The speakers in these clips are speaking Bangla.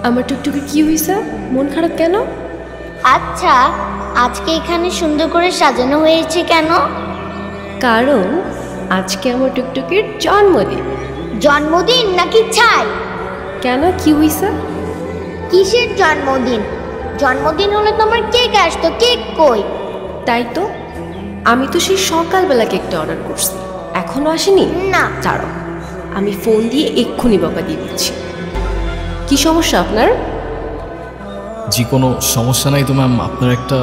আমার টুকটুকি কি হইছে? মন খারাপ কেন? আচ্ছা, আজকে এখানে সুন্দর করে সাজানো হয়েছে কেন? কারণ আজকে আমার টুকটুকির জন্মদিন। জন্মদিন নাকি ছাই? কেন, কি হইছে? কিসের জন্মদিন? জন্মদিন হলে তো আমার কেক আসতো, কেক কই? তাই তো, আমি তো সেই সকালবেলা কেকটা অর্ডার করছি, এখনো আসেনি। না। ছাড়ো, আমি ফোন দিয়ে এক্ষুনি বকা দিয়ে দিচ্ছি। কি সমস্যা আপনার? জি কোনো সমস্যা নাই তো ম্যাম, আপনার একটা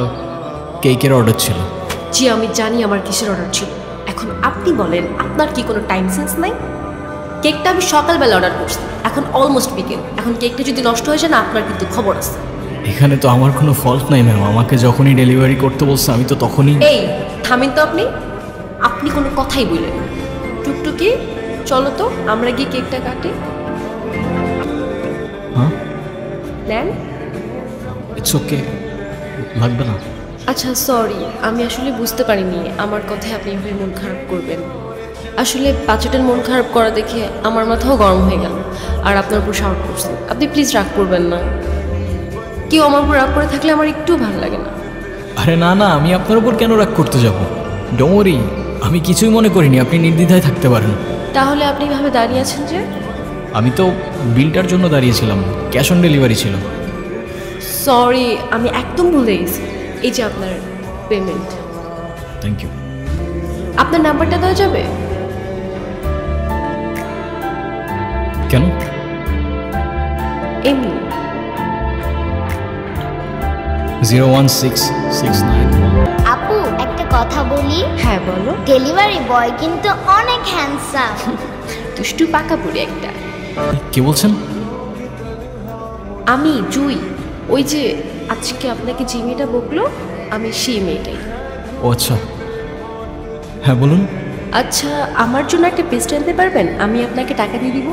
কেকের অর্ডার ছিল। জি আমি জানি আমার কিসের অর্ডার ছিল, এখন আপনি বলেন আপনার কি কোনো টাইম সেন্স নাই? কেকটা আমি সকালবেলা অর্ডার করছি, এখন অলমোস্ট বিকেল, এখন কেকটা যদি নষ্ট হয়ে যায় না আপনার কিন্তু খবর আছে। এখানে তো আমার কোনো ফল্ট নাই ম্যাম, আমাকে যখনই ডেলিভারি করতে বলছে আমি তো তখনই। এই থামেন তো আপনি, আপনি কোনো কথাই বললেন। টুকটুকি চলো তো আমরা গিয়ে কেকটা কাটি। হ্যাঁ নেন। ইটস ওকে, লাগবে না। আচ্ছা সরি, আমি আসলে বুঝতে পারিনি আমার কথায় আপনি এভাবে মন খারাপ করবেন। আসলে বাচ্চাটার মন খারাপ করা দেখে আমার মাথাও গরম হয়ে গেল আর আপনার উপর শাউট করছি। আপনি প্লিজ রাগ করবেন না, কেউ আমার উপর রাগ করে থাকলে আমার একটু ভালো লাগে না। আরে না না, আমি আপনার উপর কেন রাগ করতে যাব? ডোন্ট ওয়ারি, আমি কিছুই মনে করিনি, আপনি নির্দ্বিধায় থাকতে পারেন। তাহলে আপনি এভাবে দাঁড়িয়ে আছেন যে? আমি তো বিলটার জন্য দাঁড়িয়েছিলাম, ক্যাশ অন ডেলিভারি ছিল। সরি, আমি একদম ভুলে গেছি। এই যে আপনার পেমেন্ট। Thank you. আপনার নাম্বারটা দেওয়া যাবে? কেন? এমনি। 01669। আপু একটা কথা বলি। হ্যাঁ বলো। ডেলিভারি বয় কিন্তু অনেক হ্যান্ডসাম। দুষ্টু পাকা পড়ে একটা। কি বলছেন? আমি জুই, ওই যে আজকে আপনাকে যে মেয়েটা বকলো আমি সেই মেয়েটাই। ও আচ্ছা, হ্যাঁ বলুন। আচ্ছা আমার জন্য একটা পেস্ট আনতে পারবেন? আমি আপনাকে টাকা দিয়ে দিব।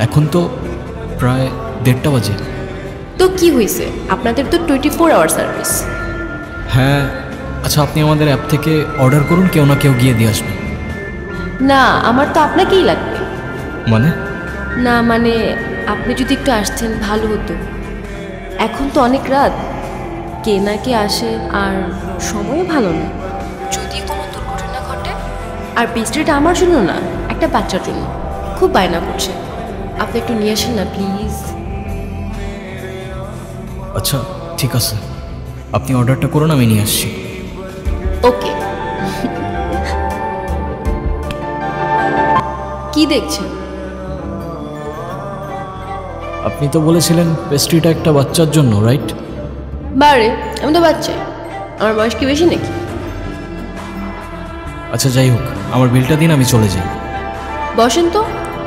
এখন তো প্রায় 1:30 বাজে। তো কি হয়েছে, আপনাদের তো 24 আওয়ার সার্ভিস। হ্যাঁ আচ্ছা, আপনি আমাদের অ্যাপ থেকে অর্ডার করুন, কেউ না কেউ গিয়ে দিয়ে আসবে। না আমার তো আপনাকেই লাগবে। মানে? না মানে আপনি যদি একটু আসতেন ভালো হতো, এখন তো অনেক রাত, কে না কে আসে আর সময়ও ভালো না, যদি কোনো দুর্ঘটনা ঘটে। আর পেস্ট্রিটা আমার জন্য না, একটা বাচ্চার জন্য, খুব বায়না করছে, আপনি একটু নিয়ে আসেন না প্লিজ। আচ্ছা ঠিক আছে, আপনি অর্ডারটা করুন, আমি নিয়ে আসছি। ওকে। কি দেখছেন? আপনি তো বলেছিলেন পেস্ট্রিটা একটা বাচ্চার জন্য, রাইট? বারে, আমি তো বাচ্চাই, আমার বয়স কি বেশি নাকি? আচ্ছা যাই হোক, আমার বিলটা দিন, আমি চলে যাই। বসেন তো,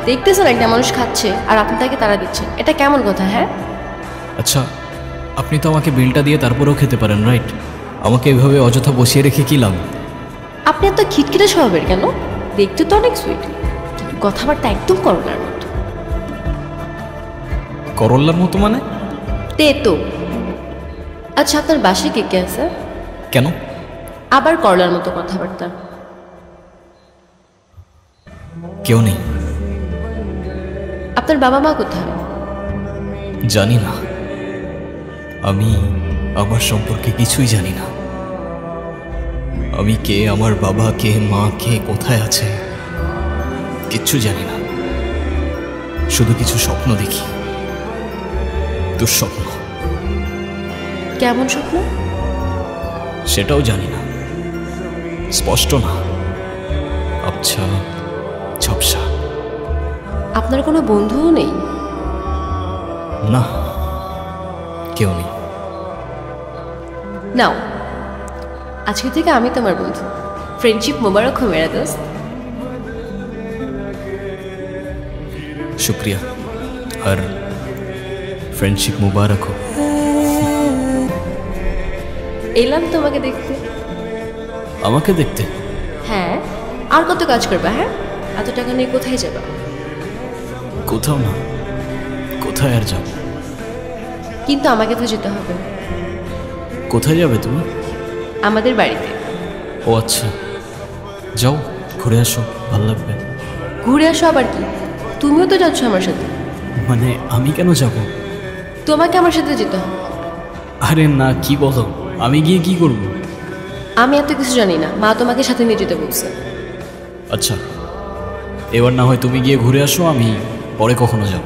দেখতেছেন একটা মানুষ খাচ্ছে আর আপনি তাকে তাড়া দিচ্ছেন, এটা কেমন কথা? হ্যাঁ আচ্ছা আপনি তো আমাকে বিলটা দিয়ে তারপরেও খেতে পারেন, রাইট? আমাকে এভাবে অযথা বসিয়ে রেখে কী লাভ? আপনি এত খিটখিটে স্বভাবের কেন? দেখতে তো অনেক সুইট, কিন্তু কথাবার্তা একদম করলার মতো। করল্লার মতো মানে? তো আচ্ছা আপনার বাসায় কে কে আছে? কেন? আবার করলার মতো কথাবার্তা। কেউ নেই। আপনার বাবা মা কোথায়? জানি না, আমি আমার সম্পর্কে কিছুই জানি না। আমি কে, আমার বাবা কে, মা কে, কোথায় আছে, কিচ্ছু জানি না। শুধু কিছু স্বপ্ন দেখি, দুঃস্বপ্ন। কেমন স্বপ্ন? সেটাও জানি না, স্পষ্ট না, আচ্ছা ঝাপসা। আপনার কোনো বন্ধুও নেই? না, কেউ নেই। নাও, আজকে থেকে আমি তোমার বন্ধু। ফ্রেন্ডশিপ মোবারক হো মেরা দোস্ত। শুক্রিয়া, আর ফ্রেন্ডশিপ মুবারক হোক। এলাম তোমাকে দেখতে। আমাকে দেখতে? হ্যাঁ, আর কত কাজ করবা? হ্যাঁ, এত টাকা নিয়ে কোথায় যাবা? কোথাও না, কোথায় আর যাব? কিন্তু আমাকে তো যেতে হবে। কোথায় যাবে তুমি? আমাদের বাড়িতে। ও আচ্ছা, যাও ঘুরে আসো, ভালো লাগবে। ঘুরে আসো আবার কি? তুমিও তো যাচ্ছ আমার সাথে। মানে আমি কেন যাব? তোমাকে আমার সাথে যেতে হবে। আরে না, কি বলো, আমি গিয়ে কি করব? আমি এত কিছু জানি না, মা তোমাকে সাথে নিয়ে যেতে বলছে। আচ্ছা, এবার না হয় তুমি গিয়ে ঘুরে আসো, আমি পরে কখনো যাব।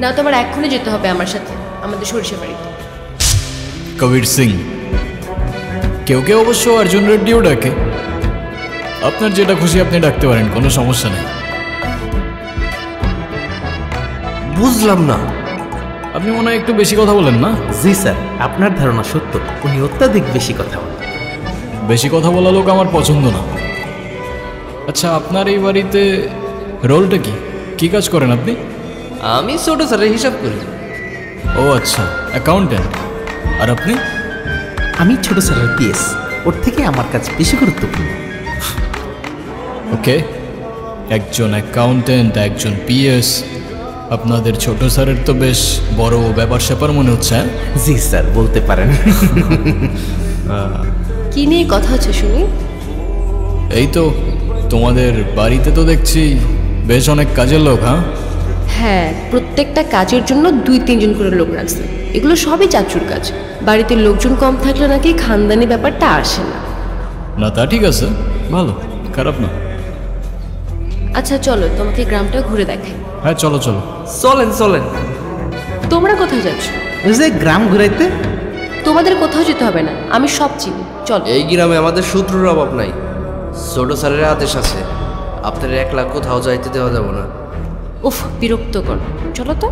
না, তোমার এক্ষুনি যেতে হবে আমার সাথে আমাদের সরিষা বাড়িতে। কবির সিং, কেউ কেউ অবশ্য অর্জুন রেড্ডিও ডাকে। আপনার যেটা খুশি আপনি ডাকতে পারেন, কোনো সমস্যা নেই। বুঝলাম না। আপনি মনে হয় একটু বেশি কথা বলেন না? জি স্যার, আপনার ধারণা সত্য, উনি অত্যাধিক বেশি কথা বলেন। বেশি কথা বলা লোক আমার পছন্দ না। আচ্ছা, আপনার এই বাড়িতে রোলটা কি? কি কাজ করেন আপনি? আমি ছোট স্যারের হিসাব করি। ও আচ্ছা, অ্যাকাউন্টেন্ট। আর আপনি? আমি ছোট স্যারের পিএস, ওর থেকে আমার কাছে বেশি গুরুত্বপূর্ণ। ওকে, একজন অ্যাকাউন্টেন্ট, একজন পিএস। আপনাদের ছোট স্যারের তো বেশ বড় ব্যাপার স্যাপার মনে হচ্ছে। হ্যাঁ? জি স্যার, বলতে পারেন। কি নিয়ে কথা হচ্ছে শুনি? এই তো, তোমাদের বাড়িতে তো দেখছি বেশ অনেক কাজের লোক। হ্যাঁ হ্যাঁ, প্রত্যেকটা কাজের জন্য 2-3 জন করে লোক রাখছে। এগুলো সবই চাচুর কাজ। বাড়িতে লোকজন কম থাকলে নাকি খানদানি ব্যাপারটা আসে না। না, তা ঠিক আছে, ভালো, খারাপ না। আচ্ছা চলো, তোমাকে গ্রামটা ঘুরে দেখাই। হ্যাঁ চলো চলো। চলেন চলেন। তোমরা কোথায় যাচ্ছ? ওই যে গ্রাম ঘুরাইতে। তোমাদের কোথাও যেতে হবে না, আমি সব চিনি। চলো। এই গ্রামে আমাদের শত্রুর অভাব নাই। ছোট স্যারের আদেশ আছে, আপনার 1 লাখ কোথাও যাইতে দেওয়া যাব না। উফ, বিরক্তকর। চলো তো।